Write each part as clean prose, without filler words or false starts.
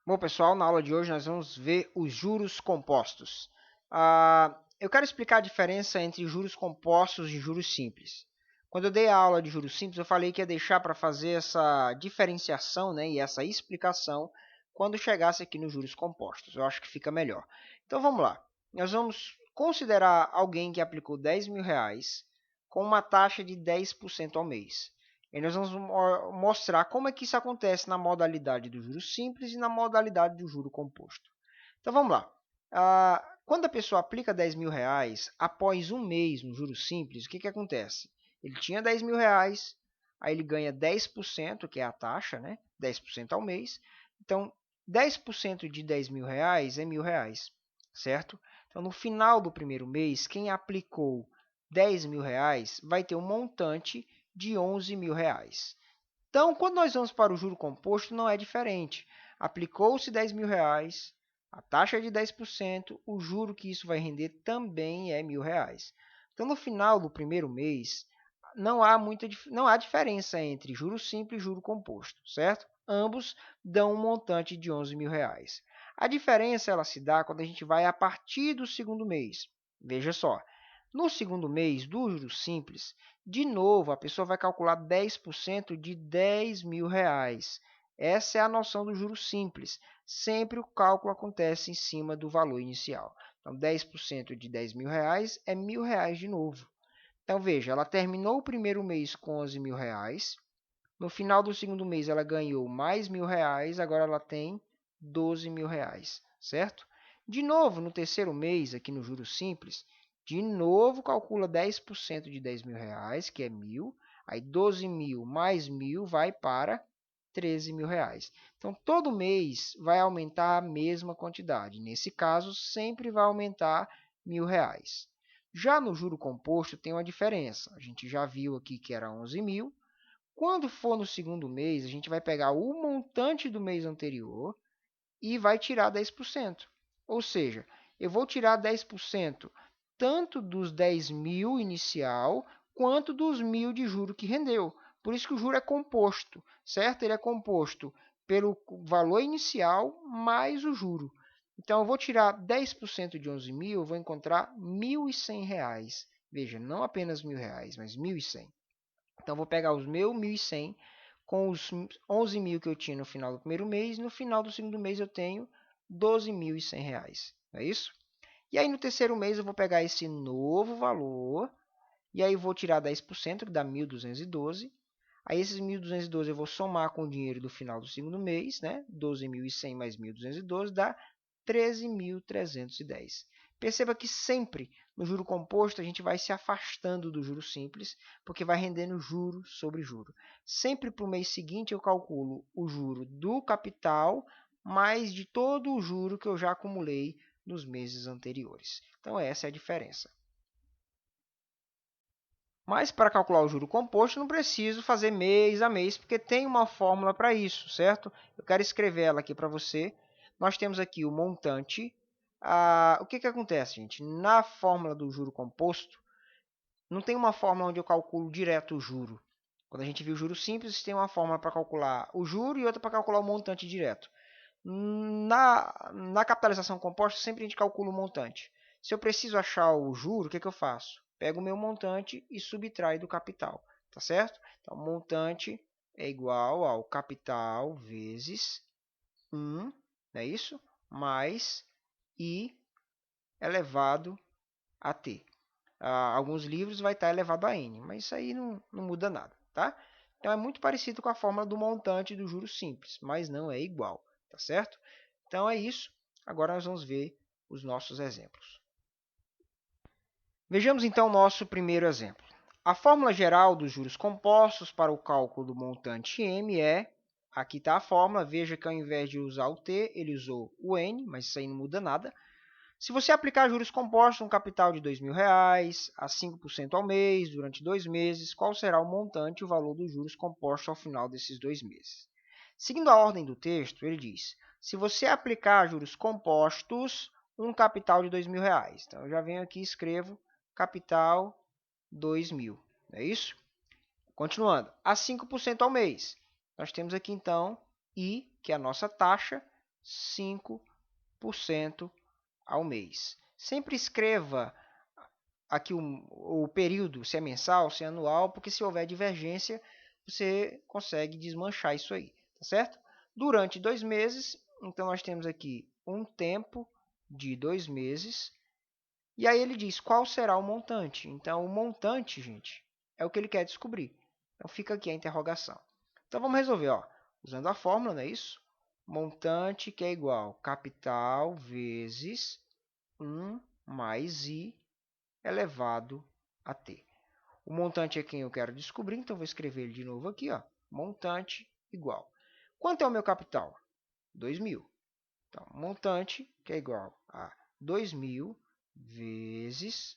Bom, pessoal, na aula de hoje nós vamos ver os juros compostos. Eu quero explicar a diferença entre juros compostos e juros simples. Quando eu dei a aula de juros simples, eu falei que ia deixar para fazer essa diferenciação, né, e essa explicação quando chegasse aqui nos juros compostos. Eu acho que fica melhor. Então vamos lá. Nós vamos considerar alguém que aplicou R$ 10.000 com uma taxa de 10% ao mês. E nós vamos mostrar como é que isso acontece na modalidade do juro simples e na modalidade do juro composto. Então vamos lá. Quando a pessoa aplica R$ 10.000 após um mês no juro simples, o que acontece? Ele tinha R$ 10.000, aí ele ganha 10%, que é a taxa, né? 10% ao mês. Então, 10% de R$ 10.000 é R$ 1.000, certo? Então, no final do primeiro mês, quem aplicou R$ 10.000 vai ter um montante de R$ 11.000. Então, quando nós vamos para o juro composto, não é diferente. Aplicou-se R$ 10.000, a taxa é de 10%, o juro que isso vai render também é R$ 1.000. Então, no final do primeiro mês, não há diferença entre juro simples e juro composto, certo? Ambos dão um montante de R$ 11.000. A diferença ela se dá quando a gente vai a partir do segundo mês. Veja só, no segundo mês do juros simples, de novo, a pessoa vai calcular 10% de R$ 10.000. Essa é a noção do juros simples. Sempre o cálculo acontece em cima do valor inicial. Então, 10% de R$ 10.000 é R$ 1.000 de novo. Então, veja, ela terminou o primeiro mês com R$ 11.000. No final do segundo mês, ela ganhou mais R$ 1.000. Agora ela tem R$ 12.000, certo? De novo, no terceiro mês, aqui no juros simples, de novo calcula 10% de R$ 10.000, que é 1.000. Aí 12.000 mais 1.000 vai para R$ 13.000. Então, todo mês vai aumentar a mesma quantidade. Nesse caso, sempre vai aumentar R$ 1.000. Já no juro composto tem uma diferença. A gente já viu aqui que era 11.000. Quando for no segundo mês, a gente vai pegar o montante do mês anterior e vai tirar 10%. Ou seja, eu vou tirar 10% tanto dos 10.000 inicial quanto dos 1.000 de juro que rendeu. Por isso que o juro é composto, certo? Ele é composto pelo valor inicial mais o juro. Então, eu vou tirar 10% de 11.000, eu vou encontrar R$ 1.100. Veja, não apenas R$ 1.000, mas 1.100. Então, vou pegar os meus 1.100 com os 11.000 que eu tinha no final do primeiro mês. No final do segundo mês, eu tenho R$ 12.100. Não é isso? E aí, no terceiro mês, eu vou pegar esse novo valor. E aí, eu vou tirar 10%, que dá 1.212. Aí, esses 1.212 eu vou somar com o dinheiro do final do segundo mês. Né? 12.100 mais 1.212 dá 13.310. Perceba que sempre no juro composto a gente vai se afastando do juro simples, porque vai rendendo juro sobre juro. Sempre para o mês seguinte eu calculo o juro do capital mais de todo o juro que eu já acumulei nos meses anteriores. Então essa é a diferença. Mas para calcular o juro composto não preciso fazer mês a mês, porque tem uma fórmula para isso, certo? Eu quero escrever ela aqui para você. Nós temos aqui o montante. O que acontece, gente? Na fórmula do juro composto, não tem uma fórmula onde eu calculo direto o juro. Quando a gente viu o juro simples, tem uma fórmula para calcular o juro e outra para calcular o montante direto. Na capitalização composta, sempre a gente calcula o montante. Se eu preciso achar o juro, o que eu faço? Pego o meu montante e subtrai do capital, tá certo? Então, montante é igual ao capital vezes 1, não é isso? Mais I elevado a t. Alguns livros vai estar elevado a n, mas isso aí não muda nada, tá? Então, é muito parecido com a fórmula do montante do juros simples, mas não é igual, tá certo? Então, é isso. Agora, nós vamos ver os nossos exemplos. Vejamos, então, o nosso primeiro exemplo. A fórmula geral dos juros compostos para o cálculo do montante M é... Aqui está a fórmula. Veja que ao invés de usar o T, ele usou o N, mas isso aí não muda nada. Se você aplicar juros compostos no capital de R$ 2.000 a 5% ao mês durante 2 meses, qual será o montante e o valor dos juros compostos ao final desses 2 meses? Seguindo a ordem do texto, ele diz, se você aplicar juros compostos, um capital de R$ 2.000. Então, eu já venho aqui e escrevo capital 2.000. Não é isso? Continuando, a 5% ao mês. Nós temos aqui, então, I, que é a nossa taxa, 5% ao mês. Sempre escreva aqui o período, se é mensal, se é anual, porque se houver divergência, você consegue desmanchar isso aí, tá certo? Durante 2 meses, então nós temos aqui um tempo de 2 meses, e aí ele diz qual será o montante. Então, o montante, gente, é o que ele quer descobrir. Então, fica aqui a interrogação. Então, vamos resolver, ó, usando a fórmula, não é isso? Montante que é igual capital vezes 1 mais I elevado a t. O montante é quem eu quero descobrir, então vou escrever ele de novo aqui, ó. Montante igual. Quanto é o meu capital? 2.000. Então, montante, que é igual a 2.000 vezes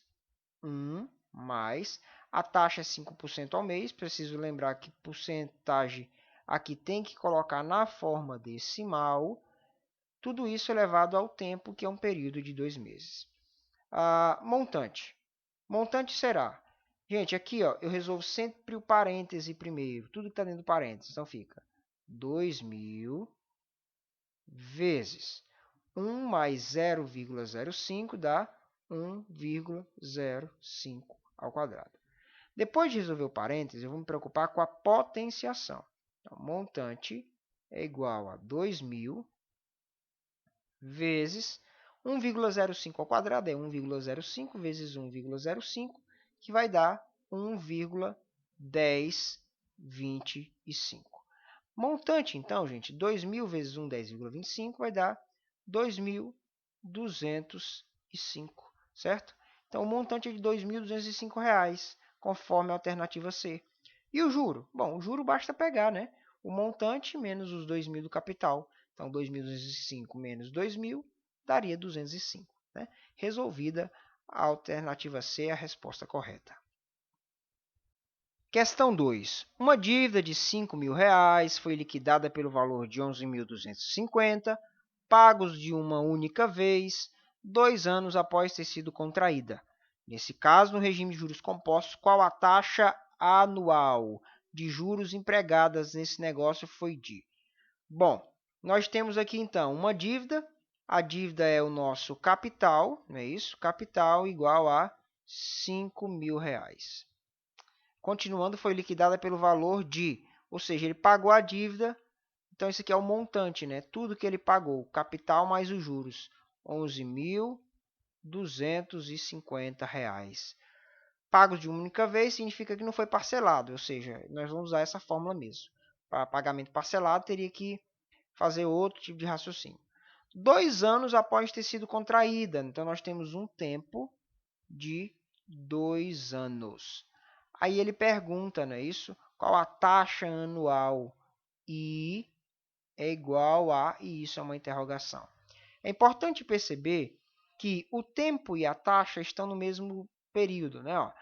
1 mais, a taxa é 5% ao mês, preciso lembrar que porcentagem aqui tem que colocar na forma decimal, tudo isso elevado ao tempo, que é um período de 2 meses. Montante. Montante será, gente, aqui ó, eu resolvo sempre o parêntese primeiro, tudo que está dentro do parêntese, então fica 2.000 vezes 1 mais 0,05 dá 1,05 ao quadrado. Depois de resolver o parêntese, eu vou me preocupar com a potenciação. Então, montante é igual a 2.000 vezes 1,05 ao quadrado, é 1,05 vezes 1,05, que vai dar 1,1025. Montante, então, gente, 2.000 vezes 1, 10,25, vai dar 2.205, certo? Então, o montante é de R$ 2.205, conforme a alternativa C. E o juro? Bom, o juro basta pegar, né? O montante menos os 2.000 do capital. Então, 2.205 menos 2.000 daria 205. Né? Resolvida a alternativa C, a resposta correta. Questão 2. Uma dívida de R$ 5.000 foi liquidada pelo valor de 11.250, pagos de uma única vez, 2 anos após ter sido contraída. Nesse caso, no regime de juros compostos, qual a taxa anual de juros empregadas nesse negócio foi de? Bom, nós temos aqui então uma dívida. A dívida é o nosso capital, não é isso? Capital igual a R$ 5.000. Continuando, foi liquidada pelo valor de, ou seja, ele pagou a dívida, então isso aqui é o montante, né? Tudo que ele pagou, capital mais os juros, R$ 11.250. Pagos de uma única vez significa que não foi parcelado, ou seja, nós vamos usar essa fórmula mesmo. Para pagamento parcelado, teria que fazer outro tipo de raciocínio. 2 anos após ter sido contraída, então nós temos um tempo de 2 anos. Aí ele pergunta, não é isso? Qual a taxa anual? I é igual a, e isso é uma interrogação. É importante perceber que o tempo e a taxa estão no mesmo período, né? Ó,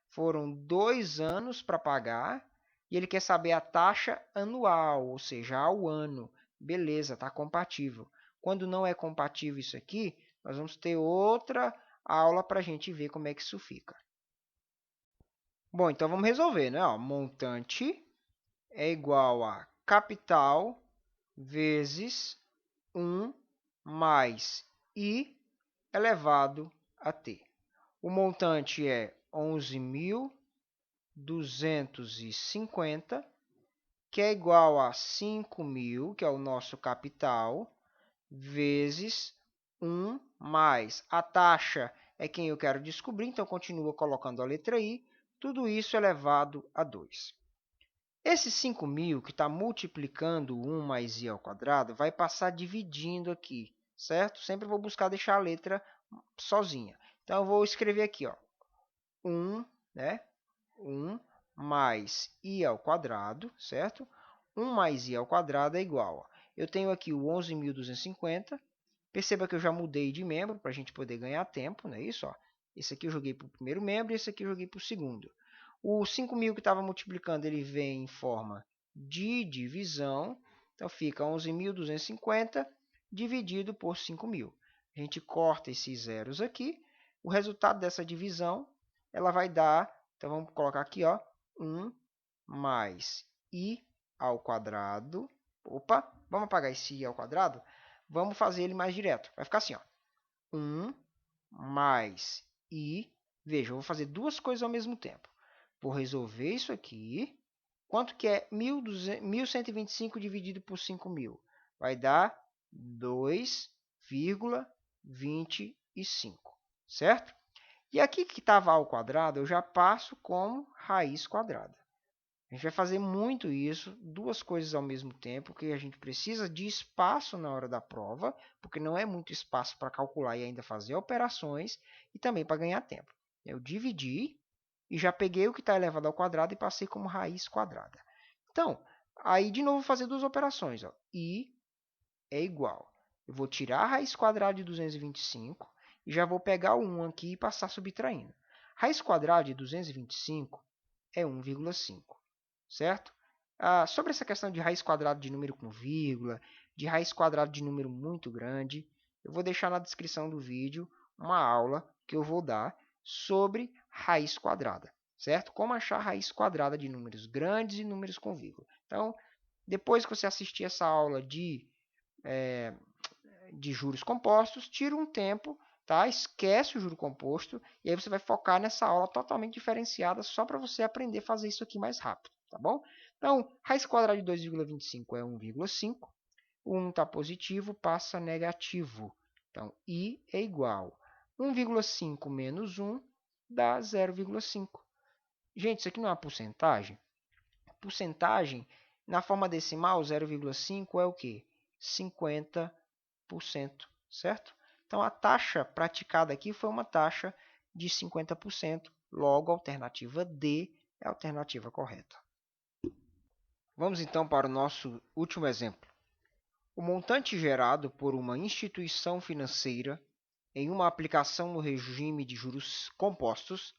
foram 2 anos para pagar e ele quer saber a taxa anual, ou seja, ao ano. Beleza, está compatível. Quando não é compatível isso aqui, nós vamos ter outra aula para a gente ver como é que isso fica. Bom, então vamos resolver, né? Ó, montante é igual a capital vezes 1 mais I elevado a t. O montante é 11.250, que é igual a 5.000, que é o nosso capital, vezes 1 mais a taxa é quem eu quero descobrir, então continua colocando a letra I, tudo isso elevado a 2. Esse 5.000 que está multiplicando 1 mais I ao quadrado vai passar dividindo aqui, certo? Sempre vou buscar deixar a letra sozinha. Então, eu vou escrever aqui, ó, 1, né? 1 mais I ao quadrado, certo? 1 mais I ao quadrado é igual, ó, eu tenho aqui o 11.250. Perceba que eu já mudei de membro para a gente poder ganhar tempo, não é isso? Ó, esse aqui eu joguei para o primeiro membro e esse aqui eu joguei para o segundo. O 5.000 que estava multiplicando, ele vem em forma de divisão. Então, fica 11.250 dividido por 5.000. A gente corta esses zeros aqui. O resultado dessa divisão, ela vai dar, então vamos colocar aqui, ó, 1 mais I ao quadrado. Opa, vamos apagar esse I ao quadrado? vamos fazer ele mais direto. Vai ficar assim, ó. 1 mais I. Veja, eu vou fazer duas coisas ao mesmo tempo. Vou resolver isso aqui. Quanto que é 1.125 dividido por 5.000? Vai dar 2,25, certo? E aqui que estava ao quadrado, eu já passo como raiz quadrada. A gente vai fazer muito isso, duas coisas ao mesmo tempo, porque a gente precisa de espaço na hora da prova, porque não é muito espaço para calcular e ainda fazer operações, e também para ganhar tempo. Eu dividi e já peguei o que está elevado ao quadrado e passei como raiz quadrada. Então, aí de novo vou fazer duas operações. Ó. I é igual. Eu vou tirar a raiz quadrada de 225 e já vou pegar o 1 aqui e passar subtraindo. Raiz quadrada de 225 é 1,5. Certo? Sobre essa questão de raiz quadrada de número com vírgula, de raiz quadrada de número muito grande, eu vou deixar na descrição do vídeo uma aula que eu vou dar sobre raiz quadrada, certo? Como achar a raiz quadrada de números grandes e números com vírgula. Então, depois que você assistir essa aula de juros compostos, tira um tempo, tá? Esquece o juro composto e aí você vai focar nessa aula totalmente diferenciada só para você aprender a fazer isso aqui mais rápido, tá bom? Então, raiz quadrada de 2,25 é 1,5. O 1 está positivo, passa negativo. Então, I é igual a 1,5 menos 1 dá 0,5. Gente, isso aqui não é uma porcentagem? Porcentagem, na forma decimal, 0,5 é o quê? 50%, certo? Então, a taxa praticada aqui foi uma taxa de 50%. Logo, a alternativa D é a alternativa correta. Vamos então para o nosso último exemplo. O montante gerado por uma instituição financeira em uma aplicação no regime de juros compostos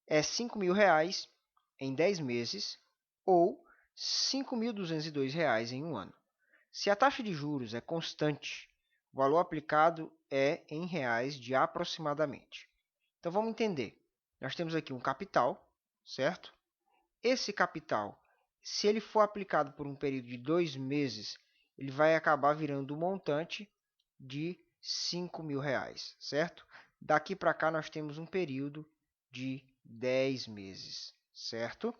é R$ 5.000 em 10 meses ou R$ 5.202 em um ano. Se a taxa de juros é constante, o valor aplicado é em reais de aproximadamente. Então vamos entender. Nós temos aqui um capital, certo? Esse capital, se ele for aplicado por um período de 2 meses, ele vai acabar virando um montante de R$ 5.000, certo? Daqui para cá nós temos um período de 10 meses, certo?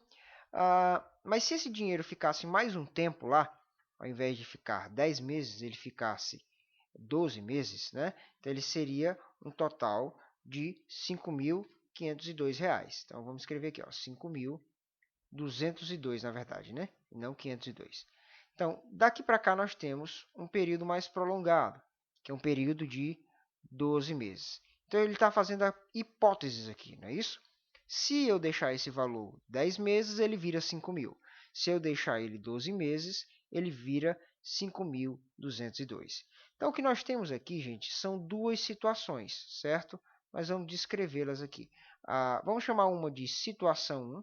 Mas se esse dinheiro ficasse mais um tempo lá, ao invés de ficar 10 meses, ele ficasse 12 meses, né? Então ele seria um total de R$ 5.502. Então vamos escrever aqui, ó, 5.202 na verdade, né? Não 502. Então, daqui para cá nós temos um período mais prolongado, que é um período de 12 meses. Então, ele está fazendo hipóteses aqui, não é isso? Se eu deixar esse valor 10 meses, ele vira 5.000. Se eu deixar ele 12 meses, ele vira 5.202. Então, o que nós temos aqui, gente, são duas situações, certo? Nós vamos descrevê-las aqui. Vamos chamar uma de situação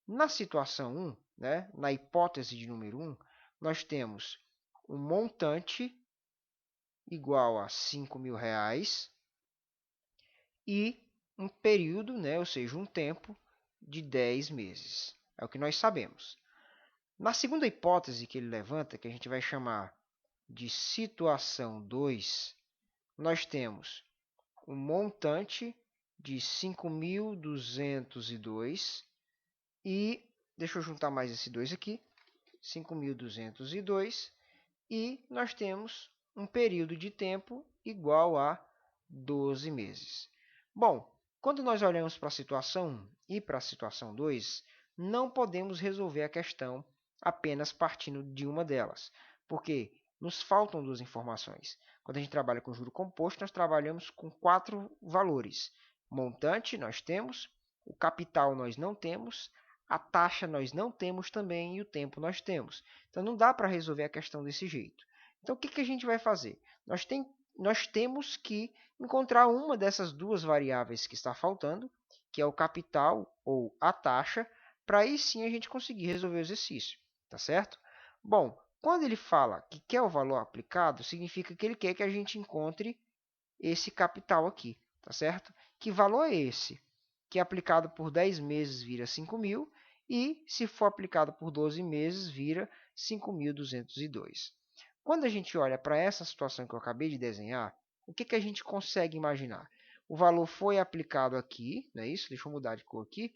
1. Na situação 1, né, na hipótese de número 1, nós temos um montante igual a R$ 5.000 e um período, né, ou seja, um tempo de 10 meses. É o que nós sabemos. Na segunda hipótese que ele levanta, que a gente vai chamar de situação 2, nós temos um montante de 5.202 e, deixa eu juntar mais esse 2 aqui, 5.202, e nós temos um período de tempo igual a 12 meses. Bom, quando nós olhamos para a situação 1 e para a situação 2, não podemos resolver a questão apenas partindo de uma delas, porque nos faltam duas informações. Quando a gente trabalha com juro composto, nós trabalhamos com 4 valores. Montante nós temos, o capital nós não temos, a taxa nós não temos também e o tempo nós temos. Então, não dá para resolver a questão desse jeito. Então, o que a gente vai fazer? Nós temos que encontrar uma dessas duas variáveis que está faltando, que é o capital ou a taxa, para aí sim a gente conseguir resolver o exercício. Tá certo? Bom, quando ele fala que quer o valor aplicado, significa que ele quer que a gente encontre esse capital aqui. Tá certo? Que valor é esse? Que aplicado por 10 meses vira 5.000 e, se for aplicado por 12 meses, vira 5.202. Quando a gente olha para essa situação que eu acabei de desenhar, o que a gente consegue imaginar? O valor foi aplicado aqui, não é isso? Deixa eu mudar de cor aqui.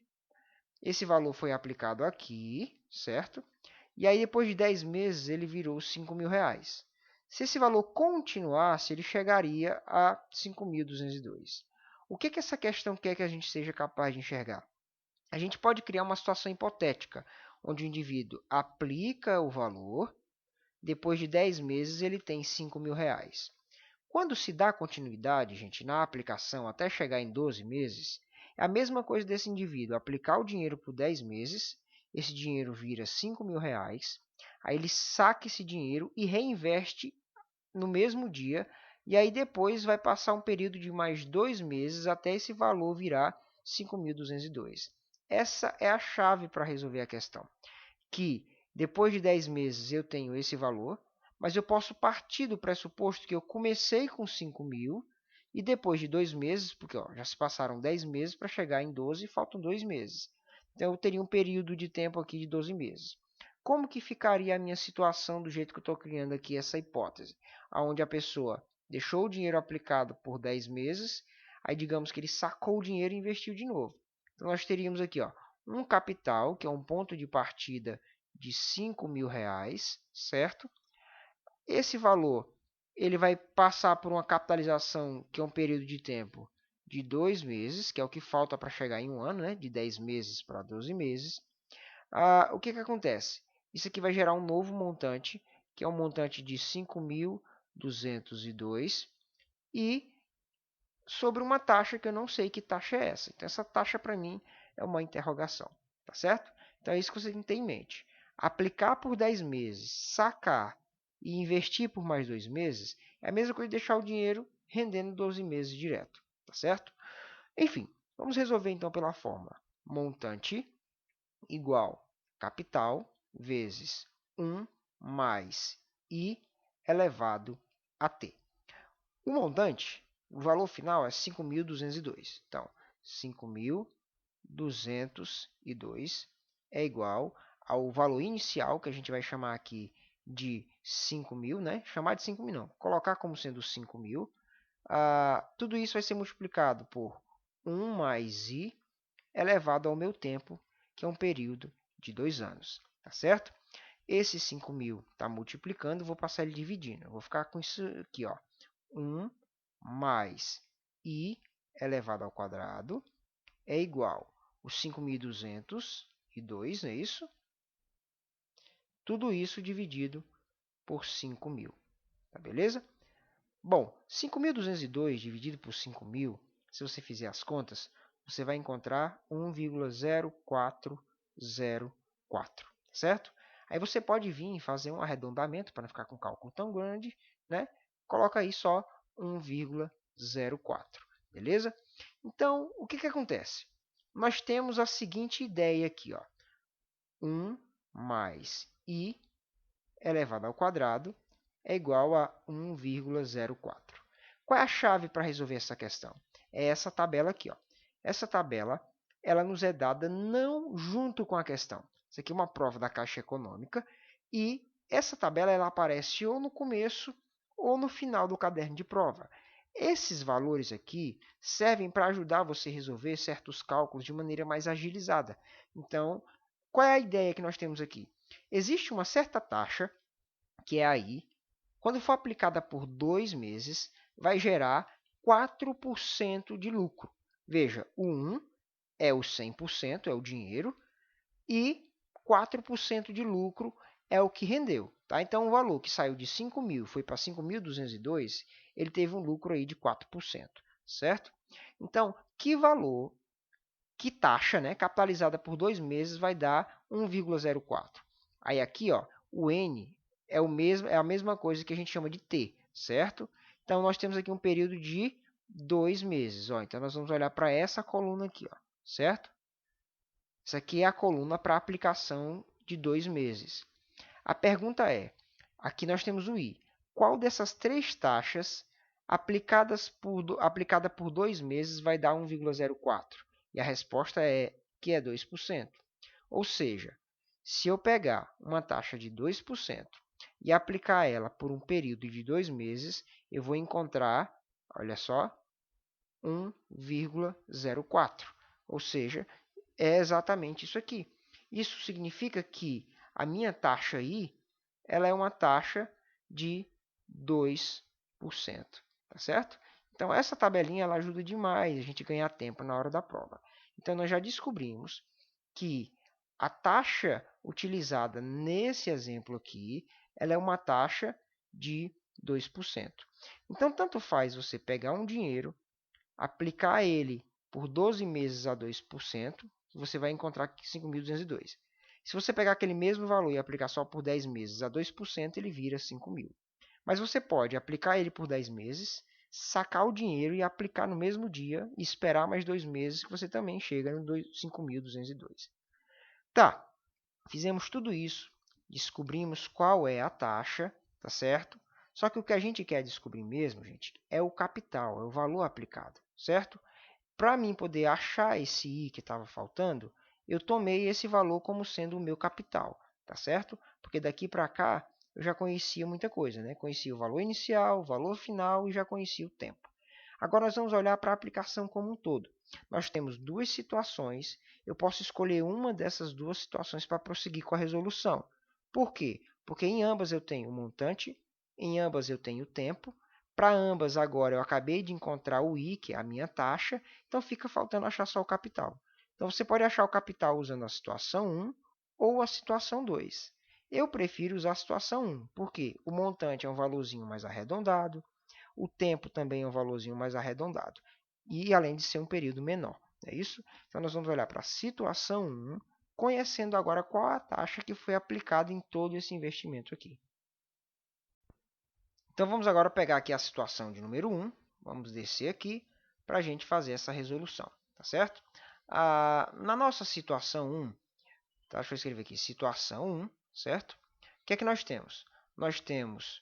Esse valor foi aplicado aqui, certo? E aí, depois de 10 meses, ele virou R$ 5.000. Se esse valor continuasse, ele chegaria a 5.202. O que essa questão quer que a gente seja capaz de enxergar? A gente pode criar uma situação hipotética, onde o indivíduo aplica o valor, depois de 10 meses ele tem R$ 5.000. Quando se dá continuidade, gente, na aplicação até chegar em 12 meses, é a mesma coisa desse indivíduo aplicar o dinheiro por 10 meses, esse dinheiro vira R$ 5.000, aí ele saca esse dinheiro e reinveste no mesmo dia, e aí depois vai passar um período de mais 2 meses até esse valor virar 5.202. Essa é a chave para resolver a questão, que depois de 10 meses eu tenho esse valor, mas eu posso partir do pressuposto que eu comecei com 5.000 e depois de 2 meses, porque já se passaram 10 meses para chegar em 12, faltam 2 meses. Então eu teria um período de tempo aqui de 12 meses. Como que ficaria a minha situação do jeito que eu estou criando aqui essa hipótese? Onde a pessoa deixou o dinheiro aplicado por 10 meses, aí digamos que ele sacou o dinheiro e investiu de novo. Então nós teríamos aqui um capital, que é um ponto de partida de R$ 5.000, certo? Esse valor ele vai passar por uma capitalização, que é um período de tempo de 2 meses, que é o que falta para chegar em um ano, né? De 10 meses para 12 meses. O que acontece? Isso aqui vai gerar um novo montante, que é um montante de 5.202, e sobre uma taxa que eu não sei que taxa é essa. Então, essa taxa para mim é uma interrogação, tá certo? Então, é isso que você tem que ter em mente. Aplicar por 10 meses, sacar e investir por mais 2 meses é a mesma coisa de deixar o dinheiro rendendo 12 meses direto, tá certo? Enfim, vamos resolver então pela fórmula. Montante igual capital vezes 1 mais I elevado a T. O montante, o valor final é 5.202. Então, 5.202 é igual ao valor inicial, que a gente vai chamar aqui de 5.000, né? Chamar de 5.000 não, colocar como sendo 5.000. Tudo isso vai ser multiplicado por 1 mais I elevado ao meu tempo, que é um período de 2 anos, tá certo? Esse 5.000 está multiplicando, vou passar ele dividindo. Eu vou ficar com isso aqui, 1 mais I elevado ao quadrado é igual a 5.202, não é isso? Tudo isso dividido por 5.000, tá beleza? Bom, 5.202 dividido por 5.000, se você fizer as contas, você vai encontrar 1,0404, certo? Aí você pode vir e fazer um arredondamento para não ficar com um cálculo tão grande, né? Coloca aí só 1,04, beleza? Então, o que acontece? Nós temos a seguinte ideia aqui, 1 mais I elevado ao quadrado é igual a 1,04. Qual é a chave para resolver essa questão? É essa tabela aqui. Essa tabela ela nos é dada não junto com a questão. Isso aqui é uma prova da Caixa Econômica e essa tabela ela aparece ou no começo ou no final do caderno de prova. Esses valores aqui servem para ajudar você a resolver certos cálculos de maneira mais agilizada. Então, qual é a ideia que nós temos aqui? Existe uma certa taxa, que é a I, quando for aplicada por 2 meses, vai gerar 4% de lucro. Veja, o 1 é o 100%, é o dinheiro, e 4% de lucro é o que rendeu. Tá? Então, o valor que saiu de 5.000 foi para 5.202, ele teve um lucro aí de 4%, certo? Então, que valor, que taxa, né, capitalizada por 2 meses vai dar 1,04? Aí aqui, o N é a mesma coisa que a gente chama de T, certo? Então, nós temos aqui um período de 2 meses. Então, nós vamos olhar para essa coluna aqui, certo? Isso aqui é a coluna para aplicação de 2 meses. A pergunta é, aqui nós temos o I. Qual dessas 3 taxas aplicada por 2 meses vai dar 1,04? E a resposta é que é 2%. Ou seja, se eu pegar uma taxa de 2% e aplicar ela por um período de 2 meses, eu vou encontrar, olha só, 1,04. Ou seja, é exatamente isso aqui. Isso significa que a minha taxa aí, ela é uma taxa de 2%, tá certo? Então, essa tabelinha ela ajuda demais a gente ganhar tempo na hora da prova. Então, nós já descobrimos que a taxa utilizada nesse exemplo aqui, ela é uma taxa de 2%. Então, tanto faz você pegar um dinheiro, aplicar ele por 12 meses a 2%, você vai encontrar 5.202. Se você pegar aquele mesmo valor e aplicar só por 10 meses a 2%, ele vira 5.000. Mas você pode aplicar ele por 10 meses, sacar o dinheiro e aplicar no mesmo dia e esperar mais 2 meses que você também chega no 5.202. Tá, fizemos tudo isso, descobrimos qual é a taxa, tá certo? Só que o que a gente quer descobrir mesmo, gente, é o capital, é o valor aplicado, certo? Para mim poder achar esse I que estava faltando, eu tomei esse valor como sendo o meu capital, tá certo? Porque daqui para cá eu já conhecia muita coisa, né? Conhecia o valor inicial, o valor final e já conhecia o tempo. Agora nós vamos olhar para a aplicação como um todo. Nós temos duas situações, eu posso escolher uma dessas duas situações para prosseguir com a resolução. Por quê? Porque em ambas eu tenho o montante, em ambas eu tenho o tempo, para ambas agora eu acabei de encontrar o I, que é a minha taxa, então fica faltando achar só o capital. Então você pode achar o capital usando a situação 1 ou a situação 2. Eu prefiro usar a situação 1, porque o montante é um valorzinho mais arredondado, o tempo também é um valorzinho mais arredondado. E além de ser um período menor. É isso? Então nós vamos olhar para a situação 1, conhecendo agora qual a taxa que foi aplicada em todo esse investimento aqui. Então vamos agora pegar aqui a situação de número 1. Vamos descer aqui para a gente fazer essa resolução. Tá certo? Na nossa situação 1, tá? Deixa eu escrever aqui, situação 1, certo? O que é que nós temos? Nós temos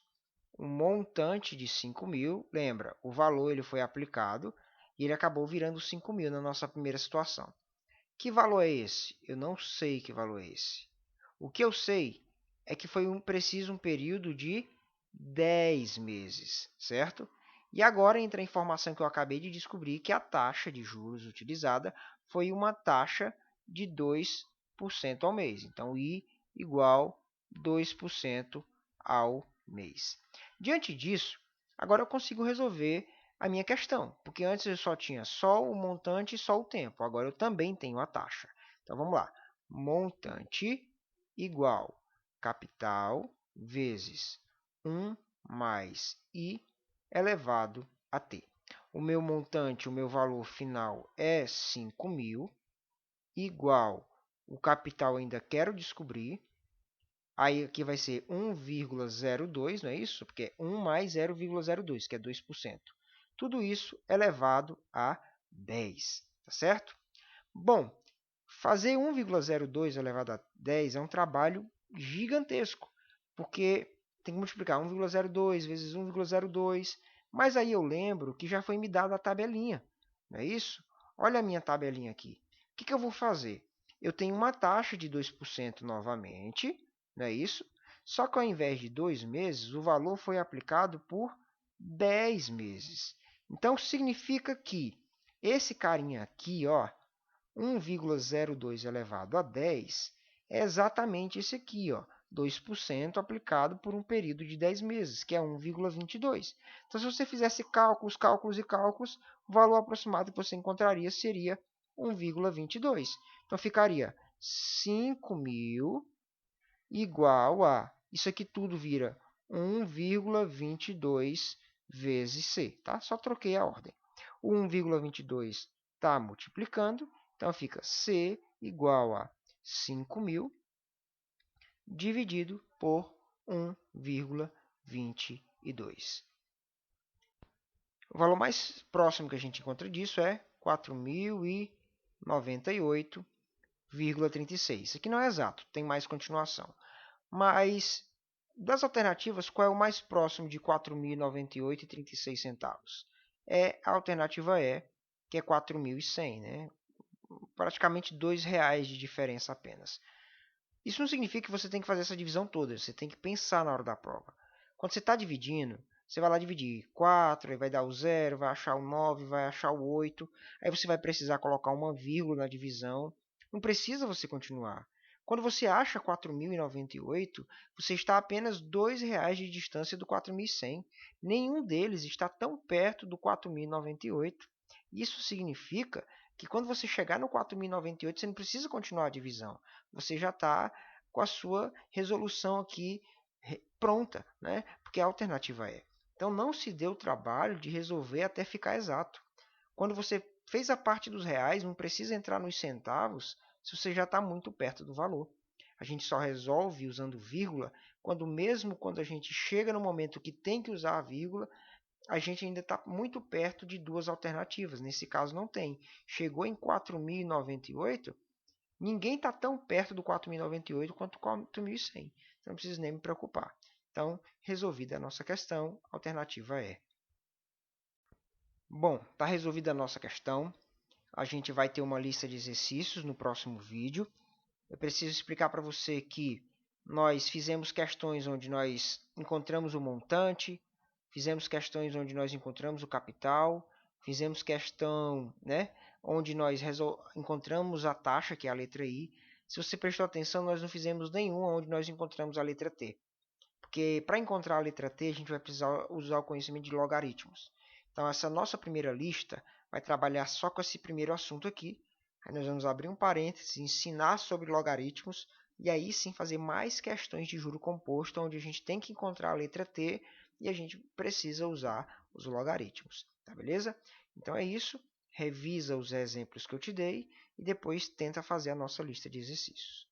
um montante de 5.000, lembra, o valor ele foi aplicado e ele acabou virando 5.000 na nossa primeira situação. Que valor é esse? Eu não sei que valor é esse. O que eu sei é que foi preciso um período de 10 meses, certo? E agora entra a informação que eu acabei de descobrir, que a taxa de juros utilizada foi uma taxa de 2% ao mês. Então, I igual 2% ao mês. Diante disso, agora eu consigo resolver a minha questão, porque antes eu só tinha só o montante e só o tempo. Agora eu também tenho a taxa. Então, vamos lá. Montante igual capital vezes 1 mais I elevado a t. O meu montante, o meu valor final é 5.000, igual o capital ainda quero descobrir. Aí aqui vai ser 1,02, não é isso? Porque é 1 mais 0,02, que é 2%. Tudo isso elevado a 10, tá certo? Bom, fazer 1,02 elevado a 10 é um trabalho gigantesco, porque tem que multiplicar 1,02 vezes 1,02, mas aí eu lembro que já foi me dada a tabelinha, não é isso? Olha a minha tabelinha aqui. O que eu vou fazer? Eu tenho uma taxa de 2% novamente, não é isso? Só que ao invés de 2 meses, o valor foi aplicado por 10 meses. Então, significa que esse carinha aqui, ó, 1,02 elevado a 10 é exatamente esse aqui, ó, 2% aplicado por um período de 10 meses, que é 1,22. Então, se você fizesse cálculos, cálculos e cálculos, o valor aproximado que você encontraria seria 1,22. Então, ficaria 5.000 igual a... Isso aqui tudo vira 1,22 vezes C. Tá? Só troquei a ordem. O 1,22 está multiplicando, então fica C igual a 5.000 dividido por 1,22. O valor mais próximo que a gente encontra disso é 4.098,36. Isso aqui não é exato, tem mais continuação. Mas, das alternativas, qual é o mais próximo de 4.098,36 centavos? É a alternativa E, que é 4.100, né? Praticamente R$ 2 de diferença apenas. Isso não significa que você tem que fazer essa divisão toda, você tem que pensar na hora da prova. Quando você está dividindo, você vai lá dividir 4, aí vai dar o 0, vai achar o 9, vai achar o 8, aí você vai precisar colocar uma vírgula na divisão. Não precisa você continuar. Quando você acha 4.098, você está a apenas R$ 2 de distância do 4.100. Nenhum deles está tão perto do 4.098. Isso significa que quando você chegar no 4.098, você não precisa continuar a divisão. Você já está com a sua resolução aqui pronta, né? Porque a alternativa é. Então não se dê o trabalho de resolver até ficar exato. Quando você fez a parte dos reais, não precisa entrar nos centavos se você já está muito perto do valor. A gente só resolve usando vírgula quando mesmo quando a gente chega no momento que tem que usar a vírgula, a gente ainda está muito perto de duas alternativas. Nesse caso não tem. Chegou em 4.098, ninguém está tão perto do 4.098 quanto 4.100. Então não precisa nem me preocupar. Então, resolvida a nossa questão, a alternativa é. Bom, está resolvida a nossa questão. A gente vai ter uma lista de exercícios no próximo vídeo. Eu preciso explicar para você que nós fizemos questões onde nós encontramos o montante, fizemos questões onde nós encontramos o capital, fizemos questão, né, onde nós encontramos a taxa, que é a letra I. Se você prestou atenção, nós não fizemos nenhuma onde nós encontramos a letra T. Porque para encontrar a letra T, a gente vai precisar usar o conhecimento de logaritmos. Então, essa nossa primeira lista vai trabalhar só com esse primeiro assunto aqui. Aí nós vamos abrir um parênteses, ensinar sobre logaritmos, e aí sim fazer mais questões de juro composto, onde a gente tem que encontrar a letra T e a gente precisa usar os logaritmos. Tá beleza? Então é isso. Revisa os exemplos que eu te dei e depois tenta fazer a nossa lista de exercícios.